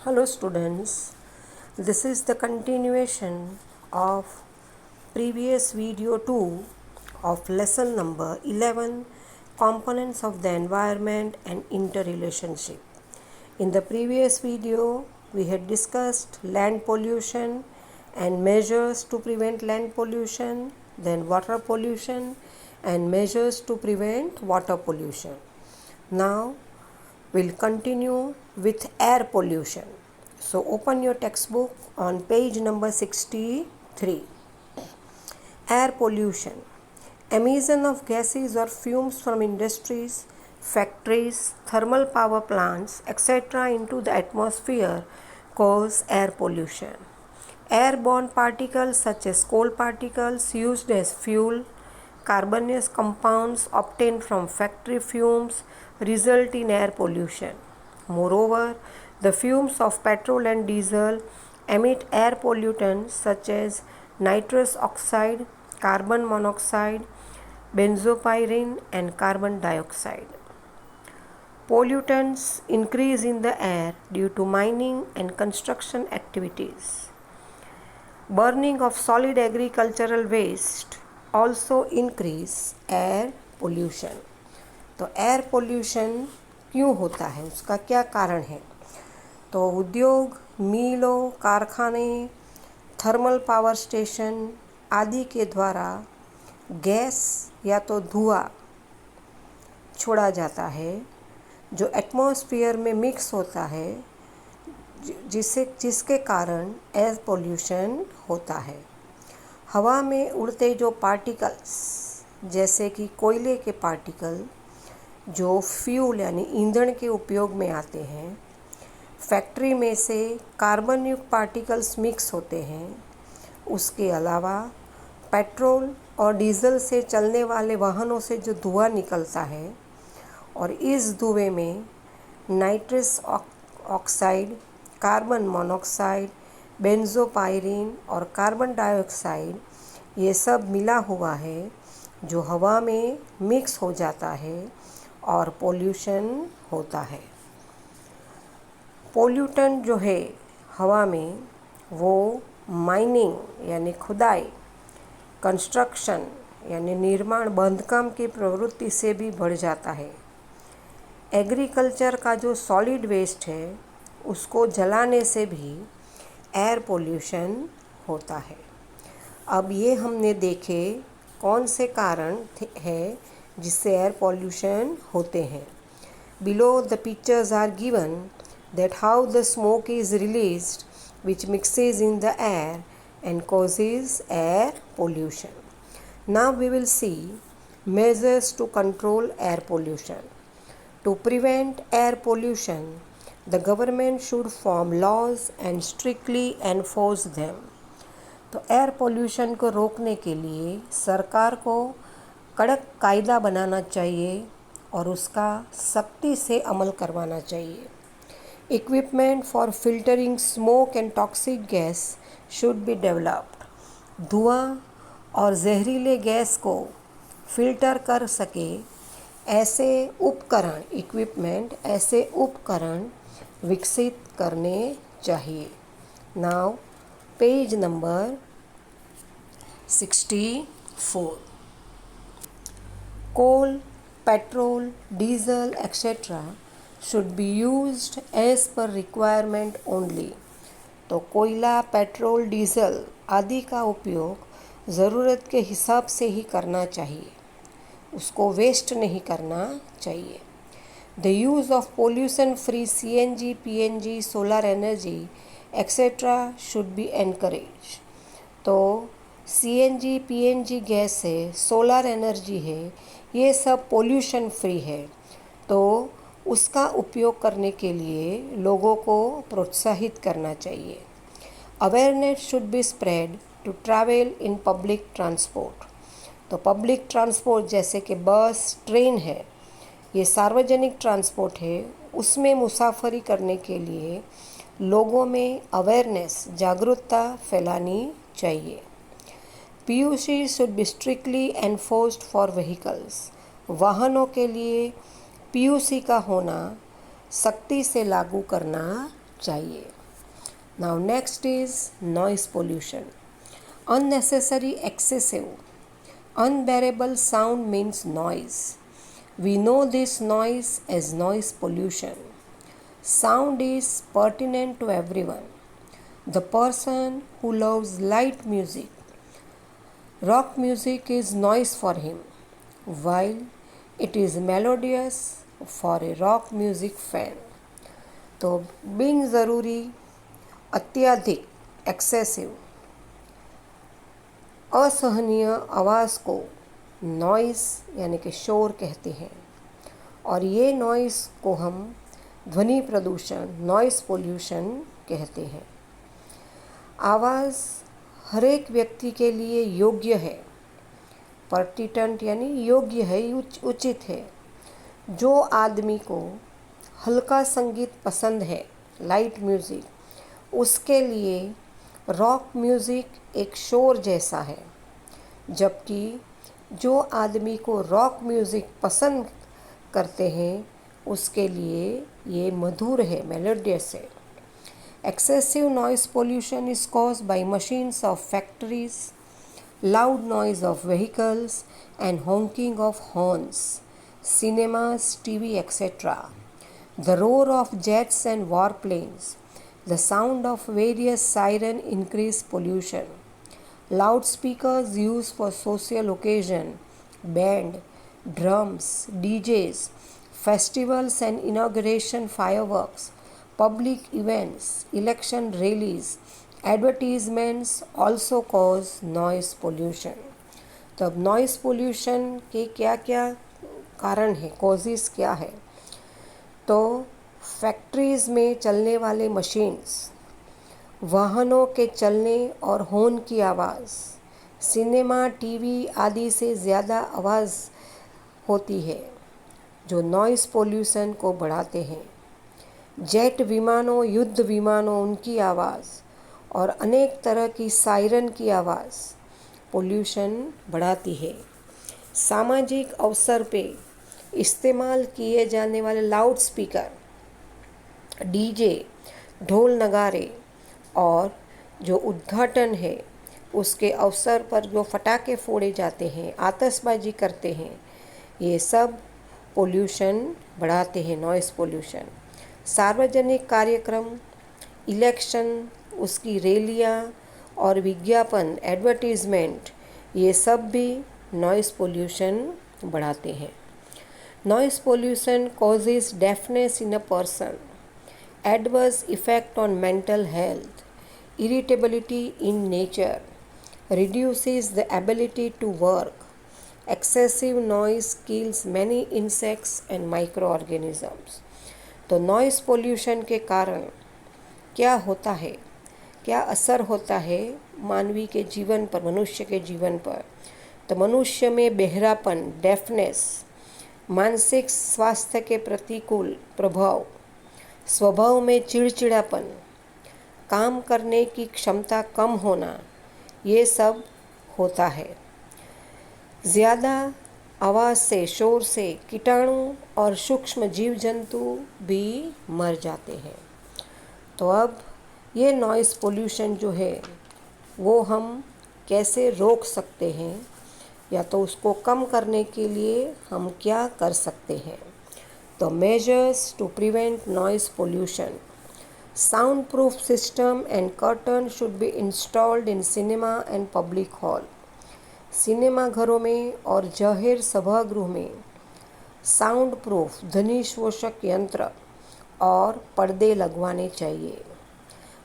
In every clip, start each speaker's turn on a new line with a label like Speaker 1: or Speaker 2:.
Speaker 1: Hello students, this is the continuation of previous video 2 of lesson number 11, components of the environment and interrelationship. In the previous video we had discussed land pollution and measures to prevent land pollution, then water pollution and measures to prevent water pollution. Now we'll continue with air pollution. So open your textbook on page number 63. Air pollution. Emission of gases or fumes from industries, factories, thermal power plants, etc. into the atmosphere cause air pollution. Airborne particles such as coal particles used as fuel, carbonous compounds obtained from factory fumes result in air pollution. Moreover, the fumes of petrol and diesel emit air pollutants such as nitrous oxide, carbon monoxide, benzopyrene, and carbon dioxide. Pollutants increase in the air due to mining and construction activities. Burning of solid agricultural waste also increase air pollution. तो air pollution क्यों होता है, उसका क्या कारण है? तो उद्योग, मिलों, कारखाने, थर्मल पावर स्टेशन आदि के द्वारा गैस या तो धुआं छोड़ा जाता है जो एटमॉस्फेयर में मिक्स होता है, जिसके कारण एयर पोल्यूशन होता है. हवा में उड़ते जो पार्टिकल्स जैसे कि कोयले के पार्टिकल जो फ्यूल यानी ईंधन के उपयोग में आते हैं, फैक्ट्री में से कार्बन युक्त पार्टिकल्स मिक्स होते हैं. उसके अलावा पेट्रोल और डीजल से चलने वाले वाहनों से जो धुआं निकलता है और इस धुएं में nitrous oxide, carbon monoxide, benzopyrene और कार्बन डाइऑक्साइड ये सब मिला हुआ है जो हवा में मिक्स हो जाता है और पोल्यूशन होता है. पोल्यूटेंट जो है हवा में वो माइनिंग यानी खुदाई, कंस्ट्रक्शन यानी निर्माण बांधकाम की प्रवृत्ति से भी बढ़ जाता है. एग्रीकल्चर का जो सॉलिड वेस्ट है उसको जलाने से भी एयर पोल्यूशन होता है. अब ये हमने देखे कौन से कारण है जिससे एयर पोल्यूशन होते हैं. Below the pictures are given that how the smoke is released which mixes in the air and causes air pollution. Now we will see measures to control air pollution. To prevent air pollution, the government should form laws and strictly enforce them. तो air pollution को रोकने के लिए सरकार को कड़क कायदा बनाना चाहिए और उसका सख्ती से अमल करवाना चाहिए. Equipment for filtering smoke and toxic gas should be developed. धुआं और जहरीले गैस को फिल्टर कर सके ऐसे उपकरण विकसित करने चाहिए. Now page number 64. Coal, petrol, diesel, etc. should be used as per requirement only. तो कोयला, पेट्रोल, डीजल आदि का उपयोग ज़रूरत के हिसाब से ही करना चाहिए, उसको वेस्ट नहीं करना चाहिए. The use of pollution free CNG, PNG, solar energy etc. should be encouraged. तो CNG, PNG गैस है, सोलर एनर्जी है, ये सब पोल्यूशन फ्री है, तो उसका उपयोग करने के लिए लोगों को प्रोत्साहित करना चाहिए. Awareness should be spread to travel in public transport. तो पब्लिक ट्रांसपोर्ट जैसे कि बस, ट्रेन है, ये सार्वजनिक ट्रांसपोर्ट है, उसमें मुसाफरी करने के लिए लोगों में अवेयरनेस, जागरूकता फैलानी चाहिए. PUC should be strictly enforced for vehicles. वाहनों के लिए PUC का होना सख्ती से लागू करना चाहिए. Now next is noise pollution. Unnecessary, excessive, unbearable sound means noise. We know this noise as noise pollution. Sound is pertinent to everyone. The person who loves light music, rock music is noise for him, while it is melodious for a rock music fan. तो बिन ज़रूरी, अत्यधिक, excessive, असहनीय आवाज़ को noise यानी कि शोर कहते हैं और ये नॉइज़ को हम ध्वनि प्रदूषण, नॉइज़ पोल्यूशन कहते हैं। आवाज़ हर एक व्यक्ति के लिए योग्य है, पर्टिटेंट यानी योग्य है, उचित है। जो आदमी को हल्का संगीत पसंद है, लाइट म्यूज़िक, उसके लिए रॉक म्यूज़िक एक शोर जैसा है, जबकि जो आदमी को रॉक म्यूज़िक पसंद करते हैं उसके लिए ये मधुर है, मेलोडियस है। Excessive noise pollution is caused by machines of factories, loud noise of vehicles and honking of horns, cinemas, TV, etc. The roar of jets and warplanes, the sound of various siren increase pollution. Loudspeakers used for social occasion, band, drums, DJs, festivals and inauguration fireworks, public events, election rallies, advertisements also cause noise pollution. तो अब noise pollution के क्या क्या कारण हैं, causes क्या है? तो फैक्ट्रीज़ में चलने वाले मशीन्स, वाहनों के चलने और हॉर्न की आवाज़, सिनेमा, टीवी आदि से ज़्यादा आवाज़ होती है जो नॉइज़ पोल्यूशन को बढ़ाते हैं। जेट विमानों, युद्ध विमानों, उनकी आवाज़ और अनेक तरह की सायरन की आवाज़ पोल्यूशन बढ़ाती है। सामाजिक अवसर पे इस्तेमाल किए जाने वाले लाउड स्पीकर, डीजे, ढोल नगारे और जो उद्घाटन है उसके अवसर पर जो फटाके फोड़े जाते हैं, आतिशबाजी करते हैं, ये सब पोल्यूशन बढ़ाते हैं, नॉइज़ पोल्यूशन। सार्वजनिक कार्यक्रम, इलेक्शन, उसकी रैलियाँ और विज्ञापन, एडवर्टीज़मेंट, ये सब भी नॉइज़ पोल्यूशन बढ़ाते हैं। Noise pollution causes deafness in a person, adverse effect on mental health, irritability in nature, reduces the ability to work. Excessive noise kills many insects and microorganisms. तो noise pollution के कारण क्या होता है, क्या असर होता है मानवी के जीवन पर, मनुष्य के जीवन पर? तो मनुष्य में बहरापन, डेफनेस, मानसिक स्वास्थ्य के प्रतिकूल प्रभाव, स्वभाव में चिड़चिड़ापन, काम करने की क्षमता कम होना, ये सब होता है। ज़्यादा आवाज़ से, शोर से कीटाणु और सूक्ष्म जीव जंतु भी मर जाते हैं। तो अब ये नॉइज़ पोल्यूशन जो है वो हम कैसे रोक सकते हैं, या तो उसको कम करने के लिए हम क्या कर सकते हैं? तो measures to prevent noise pollution: soundproof system and curtain should be installed in cinema and public hall. Cinema घरों में और जाहिर सभागृह में साउंड प्रूफ, ध्वनि शोषक यंत्र और पर्दे लगवाने चाहिए।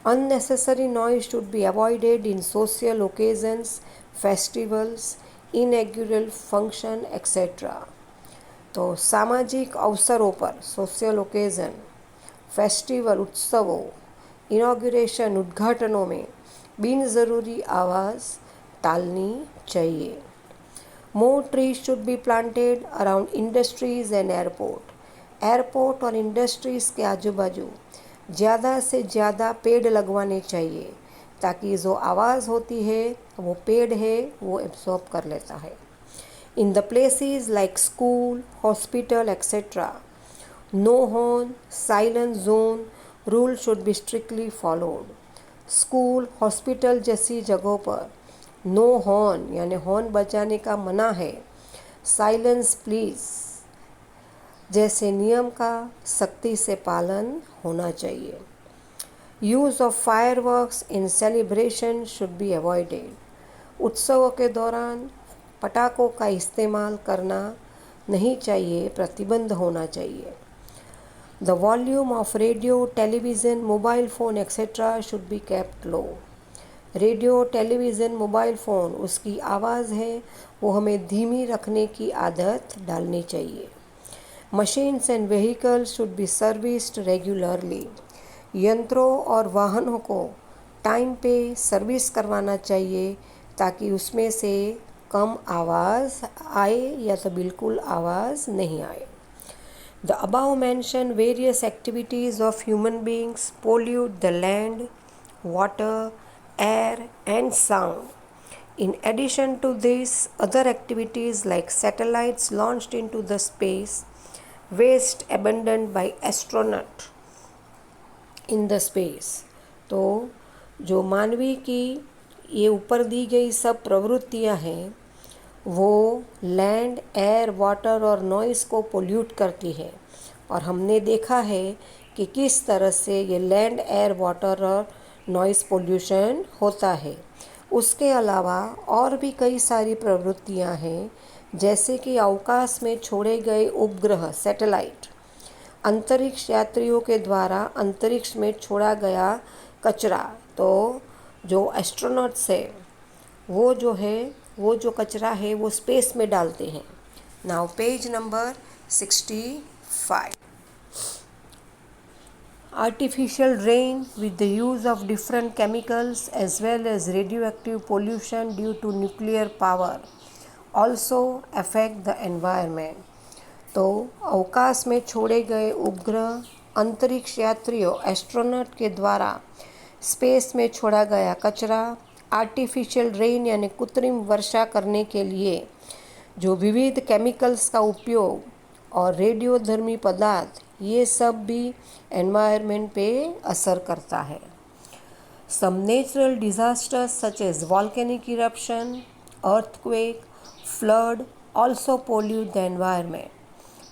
Speaker 1: Unnecessary noise should be avoided in social occasions, festivals, inaugural function, etc. तो सामाजिक अवसरों पर, सोशल ओकेज़न, फेस्टिवल, उत्सवों, इनॉग्रेशन, उद्घाटनों में बिन ज़रूरी आवाज़ टालनी चाहिए। More trees should be planted around industries and airport. Airport और इंडस्ट्रीज़ के आजू बाजू ज़्यादा से ज़्यादा पेड़ लगवाने चाहिए ताकि जो आवाज़ होती है वो पेड़ है वो एब्जॉर्ब कर लेता है। In the places like school, hospital, etcetera, no horn, silent zone rule should be strictly followed. School, hospital जैसी जगहों पर नो हॉर्न यानी हॉर्न बजाने का मना है, साइलेंस प्लीज जैसे नियम का सख्ती से पालन होना चाहिए। Use of fireworks in celebration should be avoided. उत्सवों के दौरान पटाखों का इस्तेमाल करना नहीं चाहिए, प्रतिबंध होना चाहिए। The volume of radio, television, mobile phone etcetera should be kept low. Radio, television, mobile phone उसकी आवाज़ है, वो हमें धीमी रखने की आदत डालनी चाहिए। Machines and vehicles should be serviced regularly. यंत्रों और वाहनों को टाइम पे सर्विस करवाना चाहिए ताकि उसमें से कम आवाज़ आए या तो बिल्कुल आवाज़ नहीं आए। The above mentioned various activities of human beings pollute the land, water, air, and sound. In addition to this, other activities like satellites launched into the space, waste abandoned by astronauts in the space. तो जो मानवी की ये ऊपर दी गई सब प्रवृत्तियां हैं वो लैंड, एयर, वाटर और नॉइज़ को पोल्यूट करती है और हमने देखा है कि किस तरह से ये लैंड, एयर, वाटर और नॉइज़ पोल्यूशन होता है। उसके अलावा और भी कई सारी प्रवृत्तियां हैं जैसे कि अवकाश में छोड़े गए उपग्रह, सैटेलाइट, अंतरिक्ष यात्रियों के द्वारा अंतरिक्ष में छोड़ा गया कचरा। तो जो एस्ट्रोनॉट्स है वो जो कचरा है वो स्पेस में डालते हैं। Now page number 65। Artificial rain with the use of different chemicals as well as radioactive pollution due to nuclear power also affect the environment. तो अवकाश में छोड़े गए उपग्रह, अंतरिक्ष यात्रियों, एस्ट्रोनॉट के द्वारा स्पेस में छोड़ा गया कचरा, आर्टिफिशियल रेन यानी कृत्रिम वर्षा करने के लिए जो विविध केमिकल्स का उपयोग और रेडियोधर्मी पदार्थ, ये सब भी एनवायरनमेंट पे असर करता है। Some natural disasters such as volcanic eruption, earthquake, flood also pollute the environment.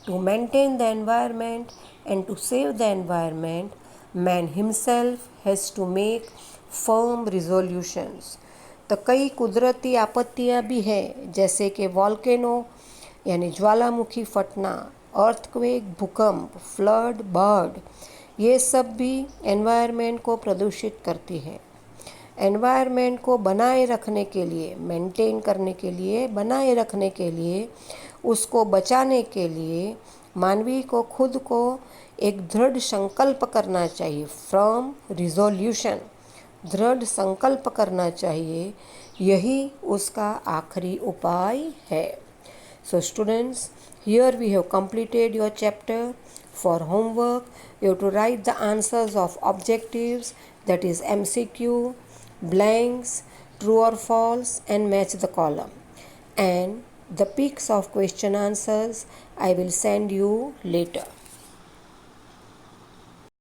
Speaker 1: To maintain the environment and to save the environment, man himself has to make firm resolutions. तो कई कुदरती आपत्तियां भी हैं जैसे कि वॉल्केनो यानी ज्वालामुखी फटना, अर्थक्वेक, भूकंप, फ्लड, बर्ड, ये सब भी एनवायरनमेंट को प्रदूषित करती है। एनवायरनमेंट को बनाए रखने के लिए, मेंटेन करने के लिए, बनाए रखने के लिए, उसको बचाने के लिए मानवी को खुद को एक दृढ़ संकल्प करना चाहिए। फ्रॉम रिजोल्यूशन, दृढ़ संकल्प करना चाहिए, यही उसका आखिरी उपाय है। So students, here we have completed your chapter. For homework, you have to write the answers of objectives, that is MCQ, blanks, true or false, and match the column. And the pics of question answers I will send you later.